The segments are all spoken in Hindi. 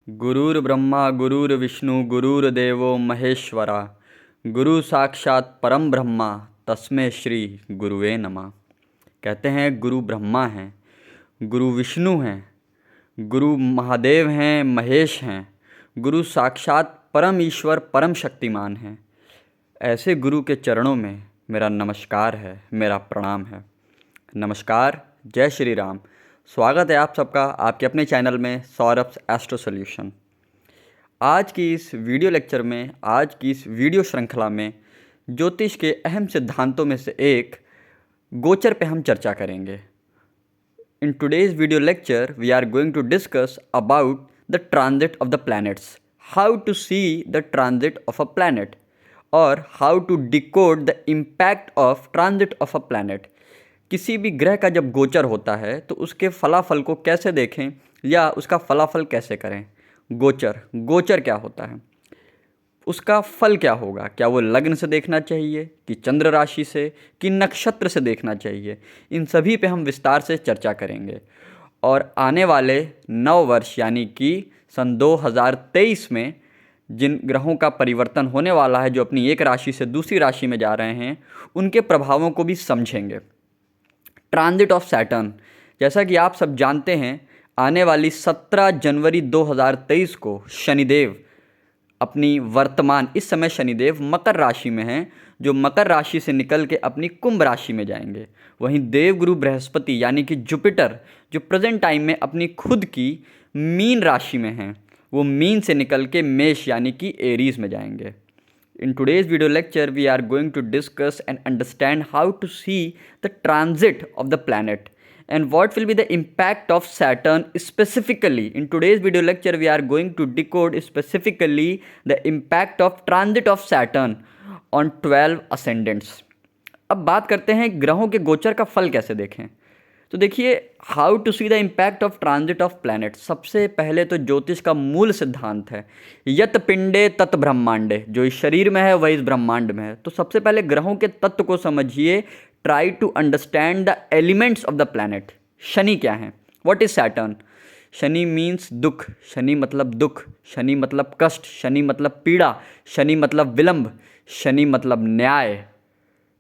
गुरुर्ब्रह्मा गुरुर्विष्णु गुरुर्देवो महेश्वरा गुरु साक्षात परम ब्रह्मा तस्मै श्री गुरुवे नमः। कहते हैं गुरु ब्रह्मा हैं, गुरु विष्णु हैं, गुरु महादेव हैं, महेश हैं, गुरु साक्षात परम ईश्वर परम शक्तिमान हैं। ऐसे गुरु के चरणों में मेरा नमस्कार है, मेरा प्रणाम है। नमस्कार, जय श्री राम। स्वागत है आप सबका आपके अपने चैनल में सौरभ्स एस्ट्रो सॉल्यूशन। आज की इस वीडियो लेक्चर में, आज की इस वीडियो श्रृंखला में ज्योतिष के अहम सिद्धांतों में से एक गोचर पे हम चर्चा करेंगे। In today's video lecture we are going to discuss about the transit of the planets, how to see the transit of a planet और how to decode the impact of transit of a planet. किसी भी ग्रह का जब गोचर होता है तो उसके फलाफल को कैसे देखें या उसका फलाफल कैसे करें। गोचर क्या होता है, उसका फल क्या होगा, क्या वो लग्न से देखना चाहिए कि चंद्र राशि से कि नक्षत्र से देखना चाहिए, इन सभी पे हम विस्तार से चर्चा करेंगे। और आने वाले नव वर्ष यानी कि सन 2023 में जिन ग्रहों का परिवर्तन होने वाला है, जो अपनी एक राशि से दूसरी राशि में जा रहे हैं, उनके प्रभावों को भी समझेंगे। ट्रांजिट ऑफ सैटर्न, जैसा कि आप सब जानते हैं, आने वाली 17 जनवरी 2023 को शनिदेव अपनी वर्तमान, इस समय शनिदेव मकर राशि में हैं, जो मकर राशि से निकल के अपनी कुंभ राशि में जाएंगे। वहीं देवगुरु बृहस्पति यानी कि जुपिटर, जो प्रेजेंट टाइम में अपनी खुद की मीन राशि में हैं, वो मीन से निकल के मेष यानी कि एरीज में जाएंगे। In today's video lecture, we are going to discuss and understand how to see the transit of the planet and what will be the impact of Saturn specifically. In today's video lecture, we are going to decode specifically the impact of transit of Saturn on 12 ascendants. अब बात करते हैं ग्रहों के गोचर का फल कैसे देखें। तो देखिए, how to see the impact of transit of planet. सबसे पहले तो ज्योतिष का मूल सिद्धांत है यत पिंडे तत् ब्रह्मांडे, जो इस शरीर में है वही इस ब्रह्मांड में है। तो सबसे पहले ग्रहों के तत्व को समझिए, try to understand the elements of the planet. Shani क्या है, what is Saturn. Shani means दुख, शनि मतलब दुख, शनि मतलब कष्ट, शनि मतलब पीड़ा, शनि मतलब विलंब, शनि मतलब न्याय,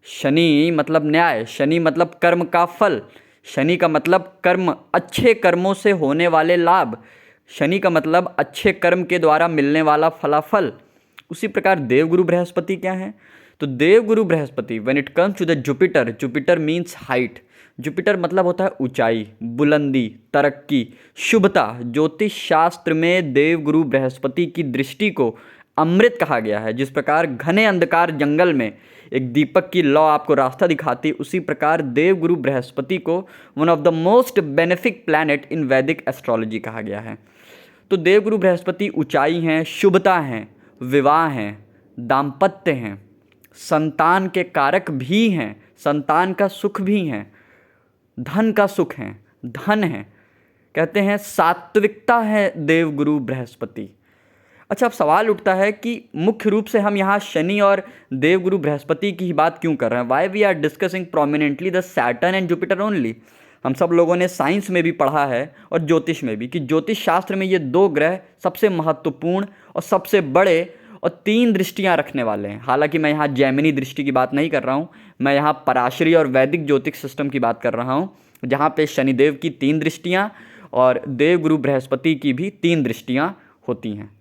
शनि मतलब न्याय, शनि मतलब कर्म का फल, शनि का मतलब कर्म, अच्छे कर्मों से होने वाले लाभ, शनि का मतलब अच्छे कर्म के द्वारा मिलने वाला फलाफल। उसी प्रकार देवगुरु बृहस्पति क्या है, तो Devguru Brihaspati when it comes to the Jupiter, Jupiter means height. Jupiter मतलब होता है ऊंचाई, बुलंदी, तरक्की, शुभता। ज्योतिष शास्त्र में देवगुरु बृहस्पति की दृष्टि को अमृत कहा गया है। जिस प्रकार घने अंधकार जंगल में एक दीपक की लौ आपको रास्ता दिखाती, उसी प्रकार देवगुरु बृहस्पति को one of the most benefic planet in वैदिक एस्ट्रोलॉजी कहा गया है। तो देवगुरु बृहस्पति ऊंचाई हैं, शुभता हैं, विवाह हैं, दाम्पत्य हैं, संतान के कारक भी हैं, संतान का सुख भी हैं, धन का सुख हैं, धन है, कहते हैं सात्विकता है देवगुरु बृहस्पति। अच्छा, अब सवाल उठता है कि मुख्य रूप से हम यहाँ शनि और देवगुरु बृहस्पति की ही बात क्यों कर रहे हैं। Why we are discussing prominently the Saturn and Jupiter only. हम सब लोगों ने साइंस में भी पढ़ा है और ज्योतिष में भी कि ज्योतिष शास्त्र में ये दो ग्रह सबसे महत्वपूर्ण और सबसे बड़े और 3 दृष्टियाँ रखने वाले हैं। हालांकि मैं यहाँ जैमिनी दृष्टि की बात नहीं कर रहा हूँ, मैं यहाँ पराशरी और वैदिक ज्योतिष सिस्टम की बात कर रहा हूँ, जहाँ पे शनिदेव की 3 दृष्टियाँ और देवगुरु बृहस्पति की भी 3 दृष्टियाँ होती हैं।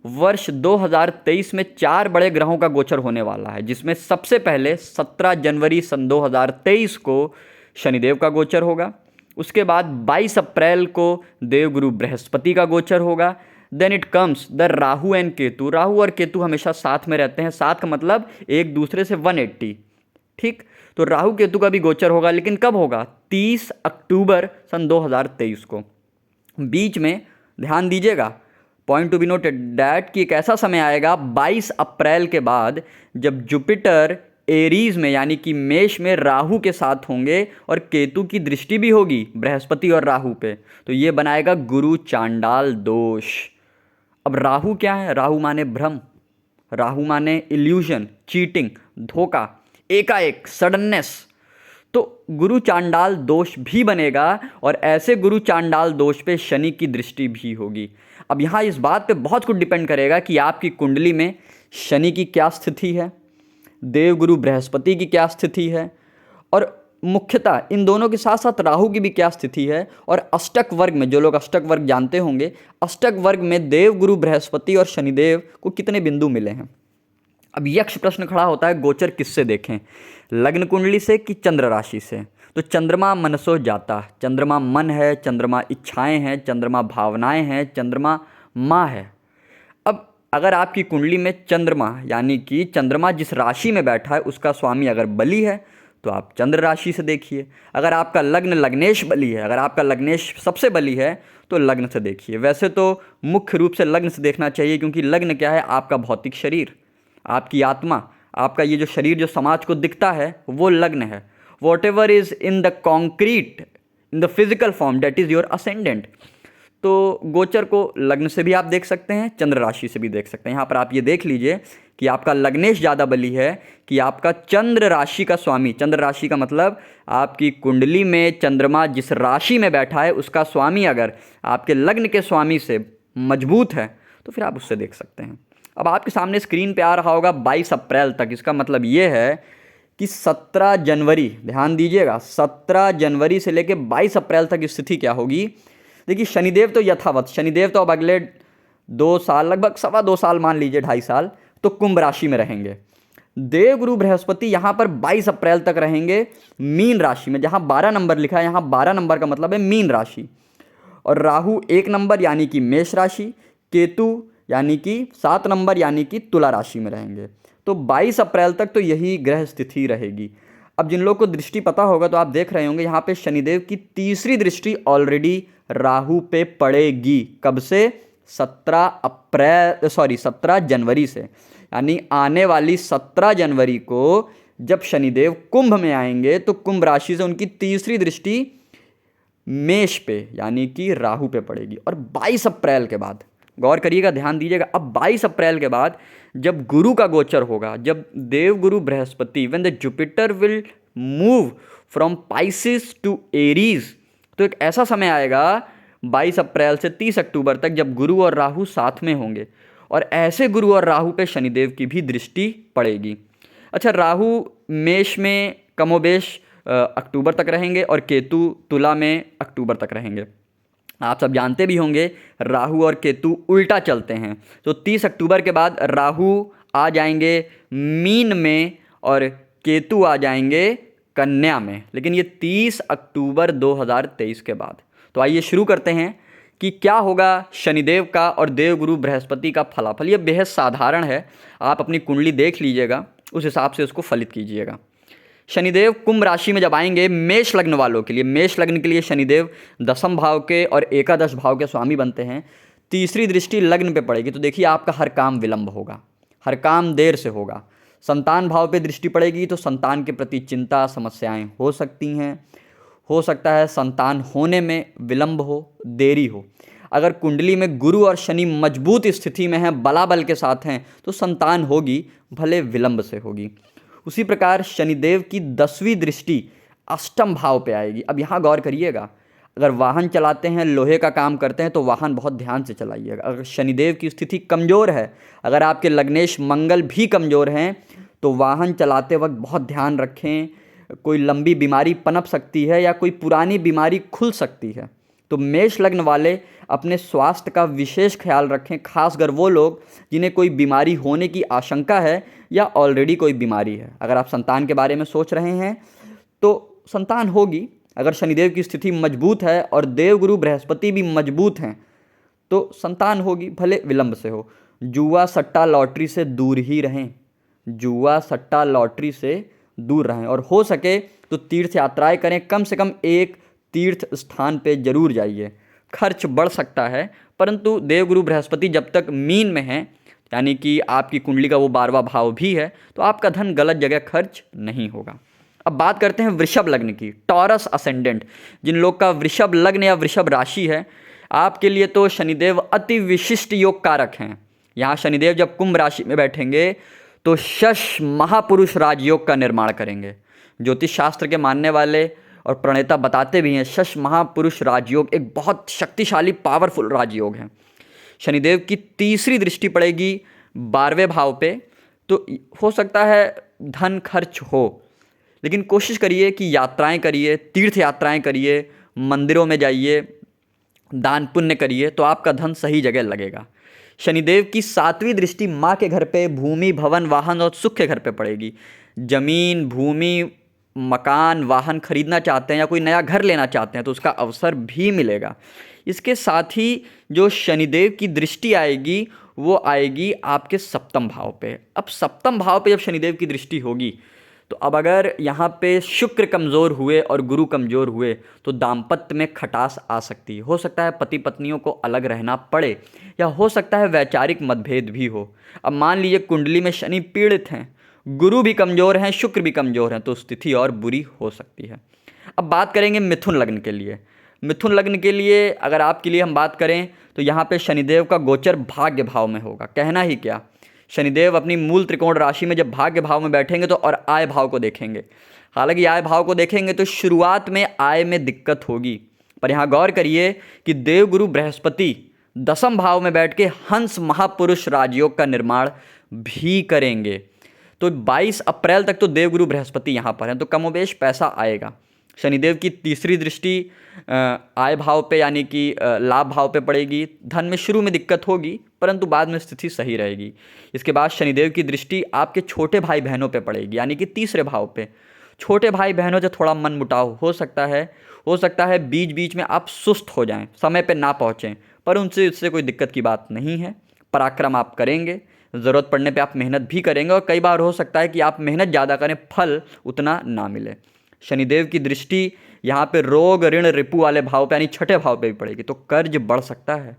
वर्ष 2023 में 4 बड़े ग्रहों का गोचर होने वाला है, जिसमें सबसे पहले 17 जनवरी सन 2023 को शनिदेव का गोचर होगा। उसके बाद 22 अप्रैल को देवगुरु बृहस्पति का गोचर होगा। Then it comes the Rahu and Ketu. Rahu और केतु हमेशा साथ में रहते हैं, साथ का मतलब एक दूसरे से 180, ठीक। तो राहु केतु का भी गोचर होगा, लेकिन कब होगा, 30 अक्टूबर सन 2023 को। बीच में ध्यान दीजिएगा, point to be noted that कि एक ऐसा समय आएगा 22 अप्रैल के बाद जब जुपिटर एरीज में यानी कि मेष में राहु के साथ होंगे और केतु की दृष्टि भी होगी बृहस्पति और राहु पे। तो ये बनाएगा गुरु चांडाल दोष। अब राहु क्या है, राहु माने भ्रम, राहु माने इल्यूजन, चीटिंग, धोखा, एकाएक, सडननेस। तो गुरु चांडाल दोष भी बनेगा और ऐसे गुरु चांडाल दोष पे शनि की दृष्टि भी होगी। अब यहाँ इस बात पे बहुत कुछ डिपेंड करेगा कि आपकी कुंडली में शनि की क्या स्थिति है, देवगुरु बृहस्पति की क्या स्थिति है, और मुख्यतः इन दोनों के साथ साथ राहु की भी क्या स्थिति है, और अष्टक वर्ग में, जो लोग अष्टक वर्ग जानते होंगे, अष्टक वर्ग में देवगुरु बृहस्पति और शनिदेव को कितने बिंदु मिले हैं। अब यक्ष प्रश्न खड़ा होता है, गोचर किससे देखें, लग्न कुंडली से कि चंद्र राशि से। तो चंद्रमा मनसो जाता, चंद्रमा मन है, चंद्रमा इच्छाएं हैं, चंद्रमा भावनाएं हैं, चंद्रमा माँ है। अब अगर आपकी कुंडली में चंद्रमा यानी कि चंद्रमा जिस राशि में बैठा है उसका स्वामी अगर बली है तो आप चंद्र राशि से देखिए। अगर आपका लग्न लग्नेश बली है, अगर आपका लग्नेश सबसे बली है तो लग्न से देखिए। वैसे तो मुख्य रूप से लग्न से देखना चाहिए, क्योंकि लग्न क्या है, आपका भौतिक शरीर, आपकी आत्मा, आपका ये जो शरीर जो समाज को दिखता है वो लग्न है। What ever is in the concrete, in the physical form, that is your ascendant. तो गोचर को लग्न से भी आप देख सकते हैं, चंद्र राशि से भी देख सकते हैं। यहाँ पर आप ये देख लीजिए कि आपका लग्नेश ज़्यादा बली है कि आपका चंद्र राशि का स्वामी, चंद्र राशि का मतलब आपकी कुंडली में चंद्रमा जिस राशि में बैठा है उसका स्वामी अगर आपके लग्न के स्वामी से मजबूत है तो फिर आप उससे देख सकते हैं। अब आपके सामने स्क्रीन पे आ रहा होगा 22 अप्रैल तक। इसका मतलब ये है कि 17 जनवरी, ध्यान दीजिएगा, 17 जनवरी से लेकर 22 अप्रैल तक स्थिति क्या होगी। देखिए शनिदेव तो यथावत, शनिदेव तो अब अगले 2 साल, लगभग 2.25 साल, मान लीजिए 2.5 साल, तो कुंभ राशि में रहेंगे। देवगुरु बृहस्पति यहाँ पर 22 अप्रैल तक रहेंगे मीन राशि में। जहाँ 12 नंबर लिखा है, यहाँ 12 नंबर का मतलब है मीन राशि, और राहु 1 नंबर यानी कि मेष राशि, केतु यानी कि 7 नंबर यानी कि तुला राशि में रहेंगे। तो 22 अप्रैल तक तो यही ग्रह स्थिति रहेगी। अब जिन लोगों को दृष्टि पता होगा तो आप देख रहे होंगे यहाँ पे शनिदेव की तीसरी दृष्टि ऑलरेडी राहु पे पड़ेगी। कब से? 17 जनवरी से, यानी आने वाली 17 जनवरी को जब शनिदेव कुंभ में आएंगे तो कुंभ राशि से उनकी तीसरी दृष्टि मेष पे यानी कि राहु पे पड़ेगी। और 22 अप्रैल के बाद, गौर करिएगा, ध्यान दीजिएगा, अब 22 अप्रैल के बाद जब गुरु का गोचर होगा, जब Devguru Brihaspati, when the Jupiter will move from Pisces to Aries, तो एक ऐसा समय आएगा 22 अप्रैल से 30 अक्टूबर तक जब गुरु और राहु साथ में होंगे, और ऐसे गुरु और राहु पे शनिदेव की भी दृष्टि पड़ेगी। अच्छा, राहु मेष में कमोबेश अक्टूबर तक रहेंगे और केतु तुला में अक्टूबर तक रहेंगे। आप सब जानते भी होंगे राहु और केतु उल्टा चलते हैं, तो 30 अक्टूबर के बाद राहु आ जाएंगे मीन में और केतु आ जाएंगे कन्या में, लेकिन ये 30 अक्टूबर 2023 के बाद। तो आइए शुरू करते हैं कि क्या होगा शनिदेव का और देवगुरु बृहस्पति का फलाफल। ये बेहद साधारण है, आप अपनी कुंडली देख लीजिएगा, उस हिसाब से उसको फलित कीजिएगा। शनिदेव कुंभ राशि में जब आएंगे, मेष लग्न वालों के लिए, मेष लग्न के लिए शनिदेव 10वें भाव के और एकादश भाव के स्वामी बनते हैं। तीसरी दृष्टि लग्न पे पड़ेगी, तो देखिए आपका हर काम विलंब होगा, हर काम देर से होगा। संतान भाव पे दृष्टि पड़ेगी तो संतान के प्रति चिंता, समस्याएं हो सकती हैं, हो सकता है संतान होने में विलंब हो, देरी हो। अगर कुंडली में गुरु और शनि मजबूत स्थिति में हैं, बलाबल के साथ हैं, तो संतान होगी, भले विलंब से होगी। उसी प्रकार शनिदेव की 10वीं दृष्टि अष्टम भाव पे आएगी। अब यहाँ गौर करिएगा, अगर वाहन चलाते हैं, लोहे का काम करते हैं, तो वाहन बहुत ध्यान से चलाइएगा। अगर शनिदेव की स्थिति कमज़ोर है, अगर आपके लग्नेश मंगल भी कमज़ोर हैं, तो वाहन चलाते वक्त बहुत ध्यान रखें। कोई लंबी बीमारी पनप सकती है या कोई पुरानी बीमारी खुल सकती है। तो मेष लग्न वाले अपने स्वास्थ्य का विशेष ख्याल रखें, खासकर वो लोग जिन्हें कोई बीमारी होने की आशंका है या ऑलरेडी कोई बीमारी है। अगर आप संतान के बारे में सोच रहे हैं तो संतान होगी, अगर शनिदेव की स्थिति मजबूत है और देवगुरु बृहस्पति भी मजबूत हैं तो संतान होगी, भले विलंब से हो। जुआ सट्टा लॉटरी से दूर ही रहें, जुआ सट्टा लॉटरी से दूर रहें, और हो सके तो तीर्थ यात्राएं करें, कम से कम एक तीर्थ स्थान पे जरूर जाइए। खर्च बढ़ सकता है, परंतु देवगुरु बृहस्पति जब तक मीन में है, यानी कि आपकी कुंडली का वो 12वां भाव भी है, तो आपका धन गलत जगह खर्च नहीं होगा। अब बात करते हैं वृषभ लग्न की, टॉरस असेंडेंट। जिन लोग का वृषभ लग्न या वृषभ राशि है, आपके लिए तो शनिदेव अति विशिष्ट योग कारक हैं। यहाँ शनिदेव जब कुंभ राशि में बैठेंगे तो शश महापुरुष राजयोग का निर्माण करेंगे। ज्योतिष शास्त्र के मानने वाले और प्रणेता बताते भी हैं, शश महापुरुष राजयोग एक बहुत शक्तिशाली पावरफुल राजयोग है। शनिदेव की तीसरी दृष्टि पड़ेगी 12वें भाव पे, तो हो सकता है धन खर्च हो, लेकिन कोशिश करिए कि यात्राएं करिए, तीर्थ यात्राएं करिए, मंदिरों में जाइए, दान पुण्य करिए, तो आपका धन सही जगह लगेगा। शनिदेव की 7वीं दृष्टि माँ के घर पे, भूमि, भवन, वाहन और सुख के घर पे पड़ेगी। जमीन, भूमि, मकान, वाहन खरीदना चाहते हैं या कोई नया घर लेना चाहते हैं तो उसका अवसर भी मिलेगा। इसके साथ ही जो शनिदेव की दृष्टि आएगी वो आएगी आपके 7वें भाव पे। अब 7वें भाव पे जब शनिदेव की दृष्टि होगी तो अब अगर यहाँ पे शुक्र कमज़ोर हुए और गुरु कमज़ोर हुए तो दाम्पत्य में खटास आ सकती है। हो सकता है पति पत्नियों को अलग रहना पड़े, या हो सकता है वैचारिक मतभेद भी हो। अब मान लीजिए कुंडली में शनि पीड़ित हैं, गुरु भी कमज़ोर हैं, शुक्र भी कमज़ोर हैं, तो स्थिति और बुरी हो सकती है। अब बात करेंगे मिथुन लग्न के लिए। मिथुन लग्न के लिए अगर आपके लिए हम बात करें तो यहाँ पे शनिदेव का गोचर भाग्य भाव में होगा। कहना ही क्या, शनिदेव अपनी मूल त्रिकोण राशि में जब भाग्य भाव में बैठेंगे तो और आय भाव को देखेंगे। हालांकि आय भाव को देखेंगे तो शुरुआत में आय में दिक्कत होगी, पर यहाँ गौर करिए कि देवगुरु बृहस्पति 10वें भाव में बैठ के हंस महापुरुष राजयोग का निर्माण भी करेंगे। तो 22 अप्रैल तक तो देवगुरु बृहस्पति यहाँ पर हैं, तो कमोबेश पैसा आएगा। शनिदेव की तीसरी दृष्टि आय भाव पे यानी कि लाभ भाव पे पड़ेगी। धन में शुरू में दिक्कत होगी परंतु बाद में स्थिति सही रहेगी। इसके बाद शनिदेव की दृष्टि आपके छोटे भाई बहनों पे पड़ेगी यानी कि तीसरे भाव पे। छोटे भाई बहनों से थोड़ा मन मुटाव हो सकता है बीच बीच में आप सुस्त हो जाएं, समय पे ना पहुँचें, पर उनसे इससे कोई दिक्कत की बात नहीं है। पराक्रम आप करेंगे, ज़रूरत पड़ने पे आप मेहनत भी करेंगे, और कई बार हो सकता है कि आप मेहनत ज़्यादा करें, फल उतना ना मिले। शनिदेव की दृष्टि यहाँ पे रोग ऋण रिपु वाले भाव पे यानी 6ठे भाव पे भी पड़ेगी, तो कर्ज बढ़ सकता है।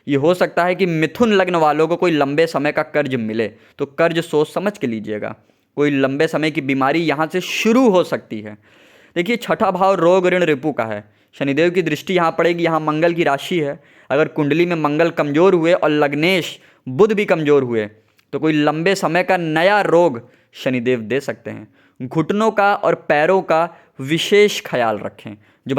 ये हो सकता है कि मिथुन लग्न वालों को कोई लंबे समय का कर्ज मिले, तो कर्ज सोच समझ के लीजिएगा। कोई लंबे समय की बीमारी यहाँ से शुरू हो सकती है। देखिए 6ठा भाव रोग ऋण रिपु का है, शनिदेव की दृष्टि यहाँ पड़ेगी। यहाँ मंगल की राशि है, अगर कुंडली में मंगल कमज़ोर हुए और लग्नेश बुध भी कमज़ोर हुए तो कोई लंबे समय का नया रोग शनिदेव दे सकते हैं। घुटनों का और पैरों का विशेष ख्याल रखें। जो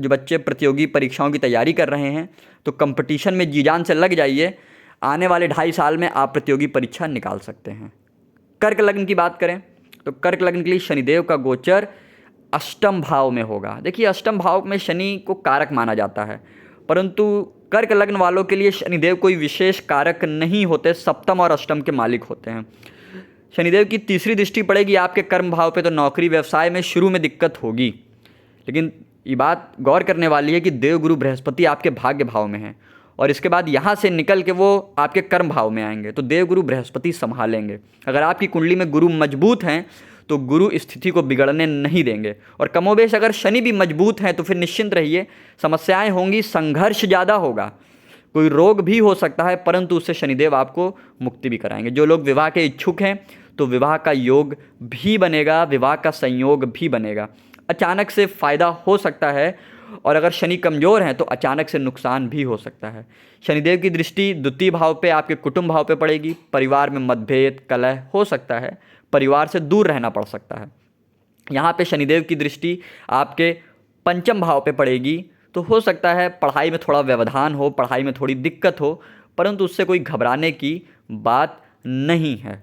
बच्चे प्रतियोगी परीक्षाओं की तैयारी कर रहे हैं तो कंपटीशन में जी जान से लग जाइए, आने वाले 2.5 साल में आप प्रतियोगी परीक्षा निकाल सकते हैं। कर्क लग्न की बात करें तो कर्क लग्न के लिए शनिदेव का गोचर 8वें भाव में होगा। देखिए 8वें भाव में शनि को कारक माना जाता है, परंतु कर्क लग्न वालों के लिए शनिदेव कोई विशेष कारक नहीं होते, 7वें और 8वें के मालिक होते हैं। शनिदेव की तीसरी दृष्टि पड़ेगी आपके कर्म भाव पे, तो नौकरी व्यवसाय में शुरू में दिक्कत होगी, लेकिन ये बात गौर करने वाली है कि देवगुरु बृहस्पति आपके भाग्य भाव में हैं और इसके बाद यहाँ से निकल के वो आपके कर्म भाव में आएंगे, तो देवगुरु बृहस्पति संभालेंगे। अगर आपकी कुंडली में गुरु मजबूत हैं तो गुरु स्थिति को बिगड़ने नहीं देंगे, और कमोबेश अगर शनि भी मजबूत हैं तो फिर निश्चिंत रहिए, समस्याएं होंगी, संघर्ष ज़्यादा होगा, कोई रोग भी हो सकता है, परंतु उससे शनिदेव आपको मुक्ति भी कराएंगे। जो लोग विवाह के इच्छुक हैं तो विवाह का योग भी बनेगा, विवाह का संयोग भी बनेगा। अचानक से फ़ायदा हो सकता है, और अगर शनि कमज़ोर हैं तो अचानक से नुकसान भी हो सकता है। शनिदेव की दृष्टि द्वितीय भाव पे आपके कुटुंब भाव पे पड़ेगी। परिवार में मतभेद कलह हो सकता है, परिवार से दूर रहना पड़ सकता है। यहाँ पे शनिदेव की दृष्टि आपके पंचम भाव पे पड़ेगी, तो हो सकता है पढ़ाई में थोड़ा व्यवधान हो, पढ़ाई में थोड़ी दिक्कत हो, परंतु उससे कोई घबराने की बात नहीं है।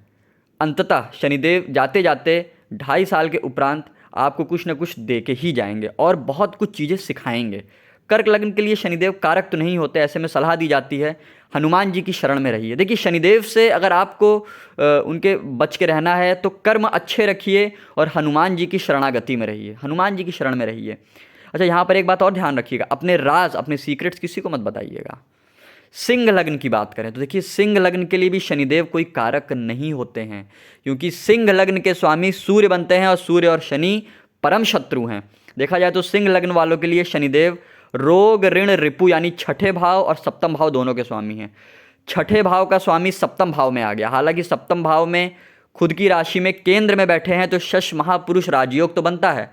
अंततः शनिदेव जाते जाते 2.5 साल के उपरांत आपको कुछ न कुछ दे के ही जाएंगे और बहुत कुछ चीज़ें सिखाएंगे। कर्क लग्न के लिए शनिदेव कारक तो नहीं होते, ऐसे में सलाह दी जाती है हनुमान जी की शरण में रहिए। देखिए शनिदेव से अगर आपको उनके बच के रहना है तो कर्म अच्छे रखिए और हनुमान जी की शरणागति में रहिए, हनुमान जी की शरण में रहिए। अच्छा, यहाँ पर एक बात और ध्यान रखिएगा, अपने राज अपने सीक्रेट्स किसी को मत बताइएगा। सिंह लग्न की बात करें तो देखिए सिंह लग्न के लिए भी शनिदेव कोई कारक नहीं होते हैं, क्योंकि सिंह लग्न के स्वामी सूर्य बनते हैं और सूर्य और शनि परम शत्रु हैं। देखा जाए तो सिंह लग्न वालों के लिए शनिदेव रोग ऋण रिपु यानी 6ठे भाव और 7वें भाव दोनों के स्वामी हैं। 6ठे भाव का स्वामी 7वें भाव में आ गया, हालांकि 7वें भाव में खुद की राशि में केंद्र में बैठे हैं तो शश महापुरुष राजयोग तो बनता है,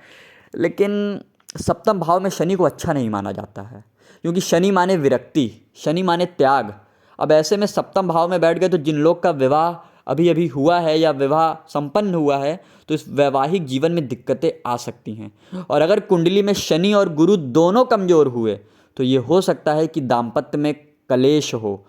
लेकिन 7वें भाव में शनि को अच्छा नहीं माना जाता है, क्योंकि शनि माने विरक्ति, शनि माने त्याग। अब ऐसे में 7वें भाव में बैठ गए तो जिन लोग का विवाह अभी अभी हुआ है या विवाह संपन्न हुआ है तो इस वैवाहिक जीवन में दिक्कतें आ सकती हैं। और अगर कुंडली में शनि और गुरु दोनों कमज़ोर हुए तो ये हो सकता है कि दाम्पत्य में कलेश हो,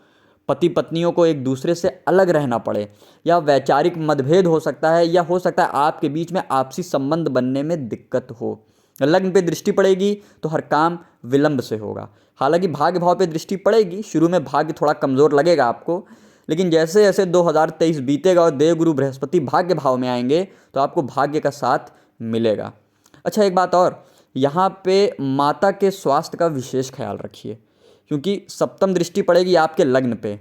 पति पत्नियों को एक दूसरे से अलग रहना पड़े, या वैचारिक मतभेद हो सकता है, या हो सकता है आपके बीच में आपसी संबंध बनने में दिक्कत हो। लग्न पे दृष्टि पड़ेगी तो हर काम विलंब से होगा। हालांकि भाग्य भाव पे दृष्टि पड़ेगी, शुरू में भाग्य थोड़ा कमज़ोर लगेगा आपको, लेकिन जैसे जैसे 2023 बीतेगा और देवगुरु बृहस्पति भाग्य भाव में आएंगे तो आपको भाग्य का साथ मिलेगा। अच्छा, एक बात और, यहाँ पे माता के स्वास्थ्य का विशेष ख्याल रखिए, क्योंकि सप्तम दृष्टि पड़ेगी आपके लग्न पे,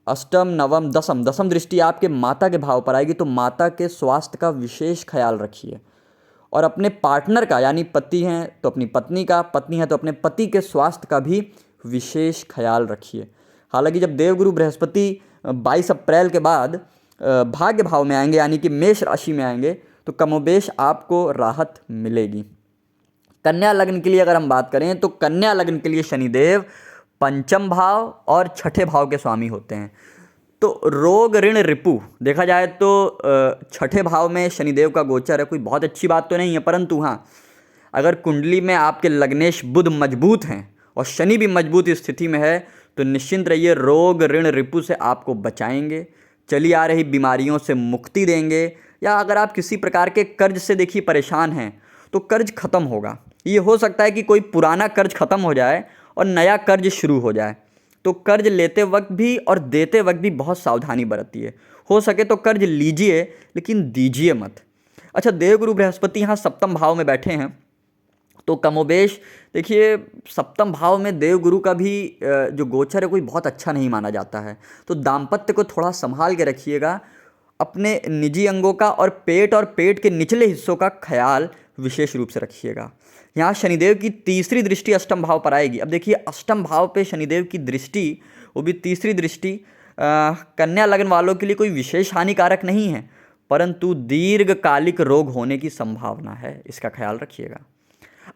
अष्टम नवम दसम, दसम दृष्टि आपके माता के भाव पर आएगी, तो माता के स्वास्थ्य का विशेष ख्याल रखिए। और अपने पार्टनर का, यानी पति हैं तो अपनी पत्नी का, पत्नी है तो अपने पति के स्वास्थ्य का भी विशेष ख्याल रखिए। हालांकि जब देवगुरु बृहस्पति 22 अप्रैल के बाद भाग्य भाव में आएंगे, यानी कि मेष राशि में आएंगे, तो कमोबेश आपको राहत मिलेगी। कन्या लग्न के लिए अगर हम बात करें तो कन्या लग्न के लिए शनिदेव पंचम भाव और छठे भाव के स्वामी होते हैं। तो रोग ऋण रिपु देखा जाए तो छठे भाव में शनिदेव का गोचर है, कोई बहुत अच्छी बात तो नहीं है, परंतु हाँ, अगर कुंडली में आपके लग्नेश बुध मजबूत हैं और शनि भी मजबूत स्थिति में है तो निश्चिंत रहिए, रोग ऋण रिपु से आपको बचाएंगे, चली आ रही बीमारियों से मुक्ति देंगे, या अगर आप किसी प्रकार के कर्ज से देखिए परेशान हैं तो कर्ज खत्म होगा। ये हो सकता है कि कोई पुराना कर्ज खत्म हो जाए और नया कर्ज शुरू हो जाए, तो कर्ज लेते वक्त भी और देते वक्त भी बहुत सावधानी बरतिए। हो सके तो कर्ज लीजिए लेकिन दीजिए मत। अच्छा, देवगुरु बृहस्पति यहाँ सप्तम भाव में बैठे हैं, तो कमोबेश देखिए सप्तम भाव में देवगुरु का भी जो गोचर है कोई बहुत अच्छा नहीं माना जाता है, तो दाम्पत्य को थोड़ा संभाल के रखिएगा। अपने निजी अंगों का और पेट के निचले हिस्सों का ख्याल विशेष रूप से रखिएगा। यहाँ शनिदेव की तीसरी दृष्टि अष्टम भाव पर आएगी। अब देखिए, अष्टम भाव पे शनिदेव की दृष्टि, वो भी तीसरी दृष्टि, कन्या लग्न वालों के लिए कोई विशेष हानिकारक नहीं है, परंतु दीर्घकालिक रोग होने की संभावना है, इसका ख्याल रखिएगा।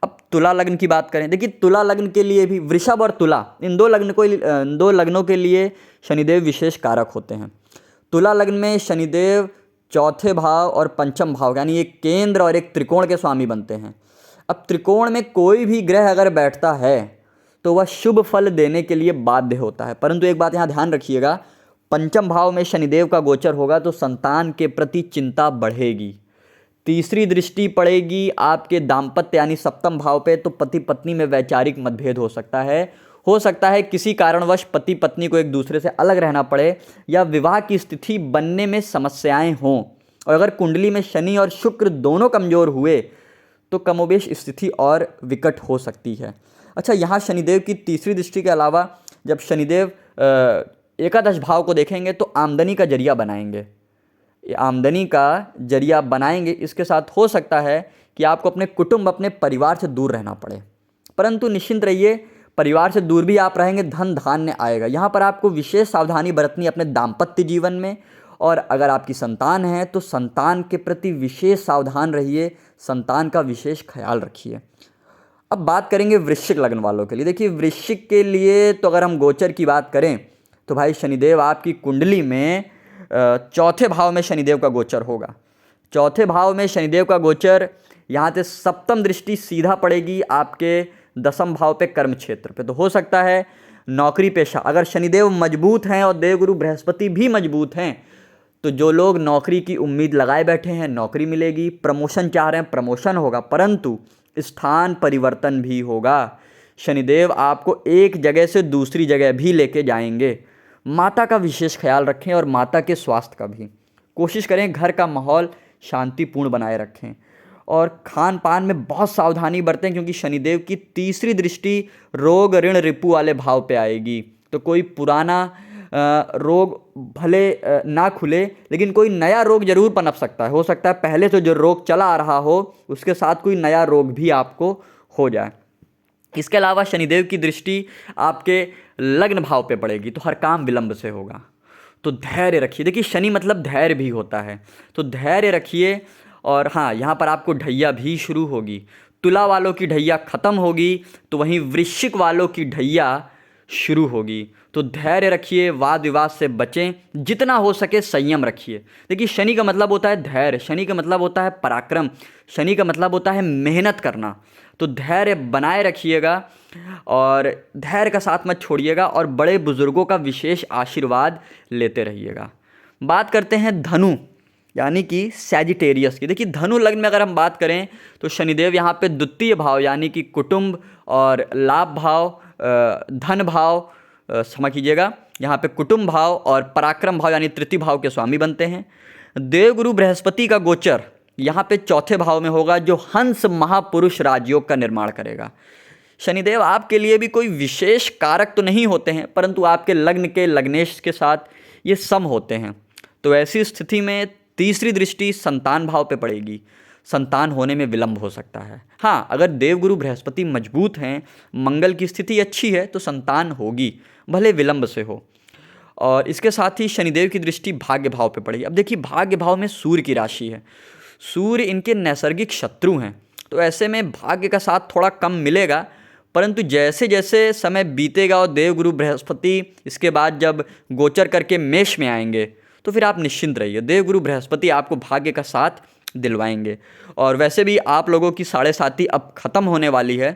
अब तुला लग्न की बात करें, देखिए तुला लग्न के लिए भी, वृषभ और तुला, इन दो लग्नों के लिए शनिदेव विशेष कारक होते हैं। तुला लग्न में शनिदेव चौथे भाव और पंचम भाव, यानी एक केंद्र और एक त्रिकोण के स्वामी बनते हैं। अब त्रिकोण में कोई भी ग्रह अगर बैठता है तो वह शुभ फल देने के लिए बाध्य होता है, परंतु एक बात यहाँ ध्यान रखिएगा, पंचम भाव में शनिदेव का गोचर होगा तो संतान के प्रति चिंता बढ़ेगी। तीसरी दृष्टि पड़ेगी आपके दाम्पत्य यानी सप्तम भाव पे, तो पति पत्नी में वैचारिक मतभेद हो सकता है किसी कारणवश पति पत्नी को एक दूसरे से अलग रहना पड़े, या विवाह की स्थिति बनने में समस्याएं हों। और अगर कुंडली में शनि और शुक्र दोनों कमजोर हुए तो कमोबेश स्थिति और विकट हो सकती है। अच्छा, यहाँ शनिदेव की तीसरी दृष्टि के अलावा जब शनिदेव एकादश भाव को देखेंगे तो आमदनी का जरिया बनाएंगे, इसके साथ हो सकता है कि आपको अपने कुटुंब, अपने परिवार से दूर रहना पड़े, परंतु निश्चिंत रहिए, परिवार से दूर भी आप रहेंगे, धन धान्य आएगा। यहाँ पर आपको विशेष सावधानी बरतनी अपने दाम्पत्य जीवन में, और अगर आपकी संतान है तो संतान के प्रति विशेष सावधान रहिए, संतान का विशेष ख्याल रखिए। अब बात करेंगे वृश्चिक लग्न वालों के लिए। देखिए, वृश्चिक के लिए तो अगर हम गोचर की बात करें तो भाई शनिदेव आपकी कुंडली में चौथे भाव में शनिदेव का गोचर होगा। चौथे भाव में शनिदेव का गोचर, यहाँ से सप्तम दृष्टि सीधा पड़ेगी आपके दसम भाव पे, कर्म क्षेत्र पे, तो हो सकता है नौकरी पेशा, अगर शनिदेव मजबूत हैं और देवगुरु बृहस्पति भी मजबूत हैं तो जो लोग नौकरी की उम्मीद लगाए बैठे हैं नौकरी मिलेगी, प्रमोशन चाह रहे हैं प्रमोशन होगा, परंतु स्थान परिवर्तन भी होगा। शनिदेव आपको एक जगह से दूसरी जगह भी लेके जाएंगे। माता का विशेष ख्याल रखें और माता के स्वास्थ्य का भी कोशिश करें, घर का माहौल शांतिपूर्ण बनाए रखें, और खान पान में बहुत सावधानी बरतें, क्योंकि शनिदेव की तीसरी दृष्टि रोग ऋण रिपु वाले भाव पे आएगी। तो कोई पुराना रोग भले ना खुले, लेकिन कोई नया रोग जरूर पनप सकता है। हो सकता है पहले से जो रोग चला आ रहा हो उसके साथ कोई नया रोग भी आपको हो जाए। इसके अलावा शनिदेव की दृष्टि आपके लग्न भाव पे पड़ेगी तो हर काम विलंब से होगा, तो धैर्य रखिए। देखिए, शनि मतलब धैर्य भी होता है, तो धैर्य रखिए। और हाँ, यहाँ पर आपको ढैया भी शुरू होगी। तुला वालों की ढैया खत्म होगी, तो वहीं वृश्चिक वालों की ढैया शुरू होगी। तो धैर्य रखिए, वाद विवाद से बचें, जितना हो सके संयम रखिए। देखिए शनि का मतलब होता है धैर्य, शनि का मतलब होता है पराक्रम, शनि का मतलब होता है मेहनत करना। तो धैर्य बनाए रखिएगा और धैर्य का साथ मत छोड़िएगा और बड़े बुजुर्गों का विशेष आशीर्वाद लेते रहिएगा। बात करते हैं धनु यानी कि सैजिटेरियस की। देखिए धनु लग्न में अगर हम बात करें तो शनिदेव यहाँ पे द्वितीय भाव यानी कि कुटुंब और लाभ भाव, धन भाव, क्षमा कीजिएगा, यहाँ पे कुटुंब भाव और पराक्रम भाव यानी तृतीय भाव के स्वामी बनते हैं। देवगुरु बृहस्पति का गोचर यहाँ पे चौथे भाव में होगा जो हंस महापुरुष राजयोग का निर्माण करेगा। शनिदेव आपके लिए भी कोई विशेष कारक तो नहीं होते हैं, परंतु आपके लग्न के लग्नेश के साथ ये सम होते हैं। तो ऐसी स्थिति में तीसरी दृष्टि संतान भाव पे पड़ेगी, संतान होने में विलंब हो सकता है। हाँ, अगर देवगुरु बृहस्पति मजबूत हैं, मंगल की स्थिति अच्छी है तो संतान होगी, भले विलंब से हो। और इसके साथ ही शनिदेव की दृष्टि भाग्य भाव पे पड़ेगी। अब देखिए भाग्य भाव में सूर्य की राशि है, सूर्य इनके नैसर्गिक शत्रु हैं, तो ऐसे में भाग्य का साथ थोड़ा कम मिलेगा। परंतु जैसे जैसे समय बीतेगा और देवगुरु बृहस्पति इसके बाद जब गोचर करके मेष में आएंगे तो फिर आप निश्चिंत रहिए, देवगुरु बृहस्पति आपको भाग्य का साथ दिलवाएंगे। और वैसे भी आप लोगों की 7.5 अब ख़त्म होने वाली है,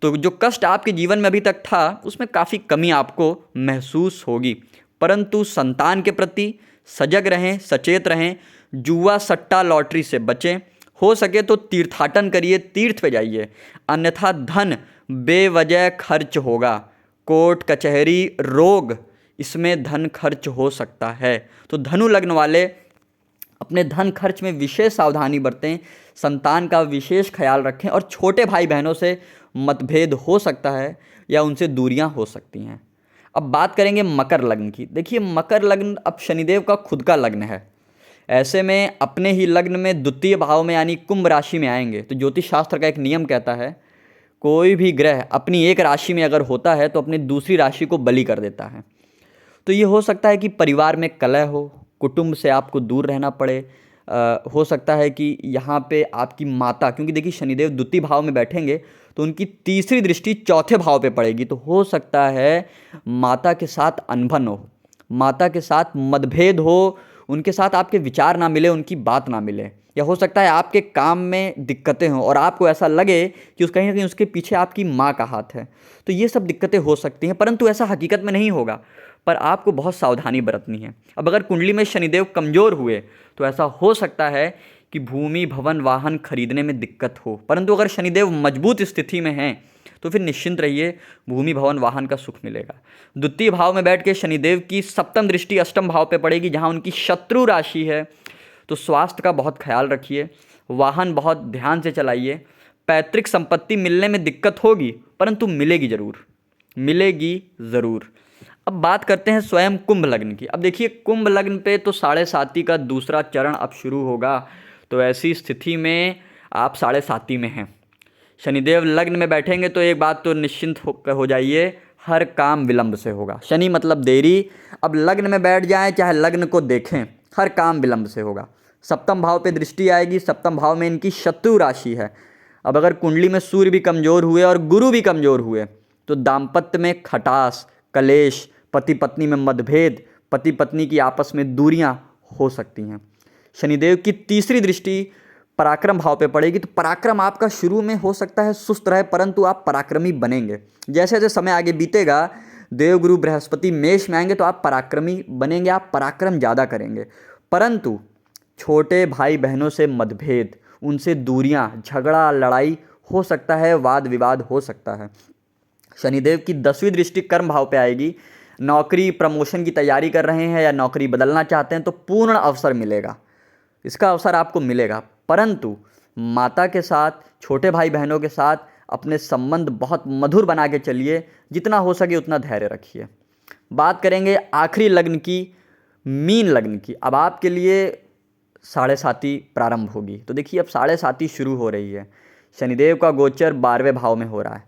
तो जो कष्ट आपके जीवन में अभी तक था उसमें काफ़ी कमी आपको महसूस होगी। परंतु संतान के प्रति सजग रहें, सचेत रहें, जुआ सट्टा लॉटरी से बचें, हो सके तो तीर्थाटन करिए, तीर्थ पे जाइए, अन्यथा धन बेवजह खर्च होगा। कोर्ट कचहरी रोग इसमें धन खर्च हो सकता है। तो धनु लग्न वाले अपने धन खर्च में विशेष सावधानी बरतें, संतान का विशेष ख्याल रखें और छोटे भाई बहनों से मतभेद हो सकता है या उनसे दूरियां हो सकती हैं। अब बात करेंगे मकर लग्न की। देखिए मकर लग्न अब शनिदेव का खुद का लग्न है, ऐसे में अपने ही लग्न में द्वितीय भाव में यानी कुंभ राशि में आएंगे। तो ज्योतिष शास्त्र का एक नियम कहता है कोई भी ग्रह अपनी एक राशि में अगर होता है तो अपनी दूसरी राशि को बलि कर देता है। तो ये हो सकता है कि परिवार में कलह हो, कुटुंब से आपको दूर रहना पड़े, हो सकता है कि यहाँ पे आपकी माता, क्योंकि देखिए शनिदेव द्वितीय भाव में बैठेंगे तो उनकी तीसरी दृष्टि चौथे भाव पे पड़ेगी, तो हो सकता है माता के साथ अनबन हो, माता के साथ मतभेद हो, उनके साथ आपके विचार ना मिले, उनकी बात ना मिले, या हो सकता है आपके काम में दिक्कतें हों और आपको ऐसा लगे कि कहीं ना कहीं उसके पीछे आपकी माँ का हाथ है। तो ये सब दिक्कतें हो सकती हैं, परंतु ऐसा हकीकत में नहीं होगा, पर आपको बहुत सावधानी बरतनी है। अब अगर कुंडली में शनिदेव कमज़ोर हुए तो ऐसा हो सकता है कि भूमि भवन वाहन खरीदने में दिक्कत हो, परंतु अगर शनिदेव मजबूत स्थिति में हैं तो फिर निश्चिंत रहिए, भूमि भवन वाहन का सुख मिलेगा। द्वितीय भाव में बैठ के शनिदेव की सप्तम दृष्टि अष्टम भाव पे पड़ेगी जहाँ उनकी शत्रु राशि है, तो स्वास्थ्य का बहुत ख्याल रखिए, वाहन बहुत ध्यान से चलाइए। पैतृक संपत्ति मिलने में दिक्कत होगी परंतु मिलेगी ज़रूर, मिलेगी ज़रूर। अब बात करते हैं स्वयं कुंभ लग्न की। अब देखिए कुंभ लग्न पे तो 7.5 का दूसरा चरण अब शुरू होगा, तो ऐसी स्थिति में आप 7.5 में हैं, शनिदेव लग्न में बैठेंगे तो एक बात तो निश्चिंत हो जाइए, हर काम विलंब से होगा। शनि मतलब देरी, अब लग्न में बैठ जाएं चाहे लग्न को देखें, हर काम विलंब से होगा। सप्तम भाव पे दृष्टि आएगी, सप्तम भाव में इनकी शत्रु राशि है। अब अगर कुंडली में सूर्य भी कमज़ोर हुए और गुरु भी कमज़ोर हुए तो दाम्पत्य में खटास, कलेश, पति पत्नी में मतभेद, पति पत्नी की आपस में दूरियां हो सकती हैं। शनिदेव की तीसरी दृष्टि पराक्रम भाव पे पड़ेगी, तो पराक्रम आपका शुरू में हो सकता है सुस्त रहे, परंतु आप पराक्रमी बनेंगे। जैसे जैसे समय आगे बीतेगा, देवगुरु बृहस्पति मेष में आएंगे तो आप पराक्रमी बनेंगे, आप पराक्रम ज़्यादा करेंगे। परंतु छोटे भाई बहनों से मतभेद, उनसे दूरियां, झगड़ा लड़ाई हो सकता है, वाद विवाद हो सकता है। शनिदेव की 10वीं दृष्टि कर्म भाव पे आएगी, नौकरी प्रमोशन की तैयारी कर रहे हैं या नौकरी बदलना चाहते हैं तो पूर्ण अवसर मिलेगा, इसका अवसर आपको मिलेगा। परंतु माता के साथ, छोटे भाई बहनों के साथ अपने संबंध बहुत मधुर बना के चलिए, जितना हो सके उतना धैर्य रखिए। बात करेंगे आखिरी लग्न की, मीन लग्न की। अब आपके लिए 7.5 प्रारंभ होगी। तो देखिए अब 7.5 शुरू हो रही है, शनिदेव का गोचर 12वें भाव में हो रहा है।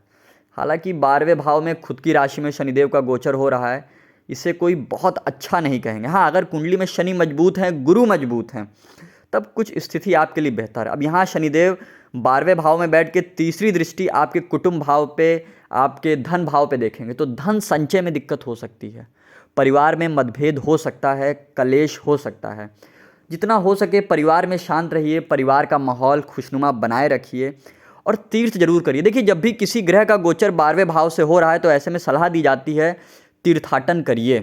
हालांकि 12वें भाव में खुद की राशि में शनिदेव का गोचर हो रहा है, इसे कोई बहुत अच्छा नहीं कहेंगे। हाँ, अगर कुंडली में शनि मजबूत हैं, गुरु मजबूत हैं, तब कुछ स्थिति आपके लिए बेहतर है। अब यहाँ शनिदेव 12वें भाव में बैठ के तीसरी दृष्टि आपके कुटुंब भाव पे, आपके धन भाव पे देखेंगे, तो धन संचय में दिक्कत हो सकती है, परिवार में मतभेद हो सकता है, कलेश हो सकता है। जितना हो सके परिवार में शांत रहिए, परिवार का माहौल खुशनुमा बनाए रखिए और तीर्थ जरूर करिए। देखिए, जब भी किसी ग्रह का गोचर 12वें भाव से हो रहा है तो ऐसे में सलाह दी जाती है तीर्थाटन करिए,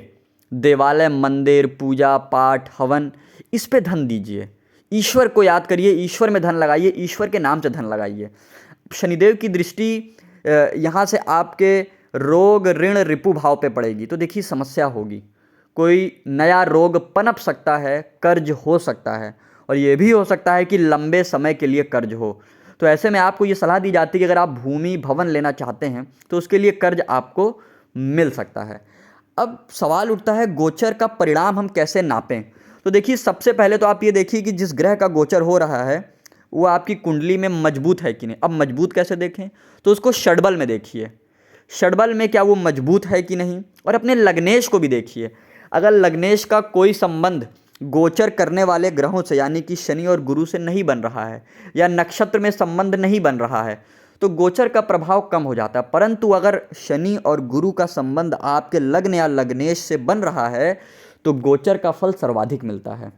देवालय, मंदिर, पूजा पाठ, हवन, इस पे धन दीजिए, ईश्वर को याद करिए, ईश्वर में धन लगाइए, ईश्वर के नाम से धन लगाइए। शनिदेव की दृष्टि यहाँ से आपके रोग, ऋण, रिपु भाव पे पड़ेगी तो देखिए समस्या होगी, कोई नया रोग पनप सकता है, कर्ज हो सकता है और ये भी हो सकता है कि लंबे समय के लिए कर्ज हो। तो ऐसे में आपको ये सलाह दी जाती है कि अगर आप भूमि, भवन लेना चाहते हैं तो उसके लिए कर्ज आपको मिल सकता है। अब सवाल उठता है गोचर का परिणाम हम कैसे नापें। तो देखिए, सबसे पहले तो आप ये देखिए कि जिस ग्रह का गोचर हो रहा है वो आपकी कुंडली में मजबूत है कि नहीं। अब मजबूत कैसे देखें, तो उसको षडबल में देखिए, षडबल में क्या वो मजबूत है कि नहीं, और अपने लग्नेश को भी देखिए। अगर लग्नेश का कोई संबंध गोचर करने वाले ग्रहों से यानी कि शनि और गुरु से नहीं बन रहा है या नक्षत्र में संबंध नहीं बन रहा है तो गोचर का प्रभाव कम हो जाता है। परंतु अगर शनि और गुरु का संबंध आपके लग्न या लग्नेश से बन रहा है तो गोचर का फल सर्वाधिक मिलता है।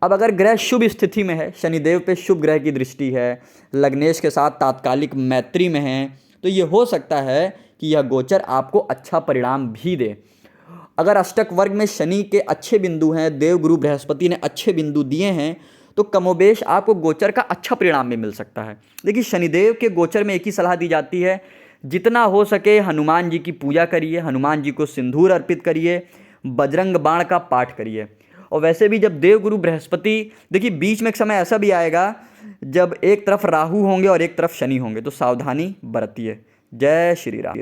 अब अगर ग्रह शुभ स्थिति में है, शनिदेव पे शुभ ग्रह की दृष्टि है, लग्नेश के साथ तात्कालिक मैत्री में है, तो ये हो सकता है कि यह गोचर आपको अच्छा परिणाम भी दे। अगर अष्टक वर्ग में शनि के अच्छे बिंदु हैं, देव गुरु बृहस्पति ने अच्छे बिंदु दिए हैं, तो कमोबेश आपको गोचर का अच्छा परिणाम भी मिल सकता है। देखिए, शनिदेव के गोचर में एक ही सलाह दी जाती है, जितना हो सके हनुमान जी की पूजा करिए, हनुमान जी को सिंदूर अर्पित करिए, बजरंग बाण का पाठ करिए। और वैसे भी जब देव गुरु बृहस्पति, देखिए बीच में एक समय ऐसा भी आएगा जब एक तरफ राहु होंगे और एक तरफ शनि होंगे, तो सावधानी बरतिए। जय श्री राम।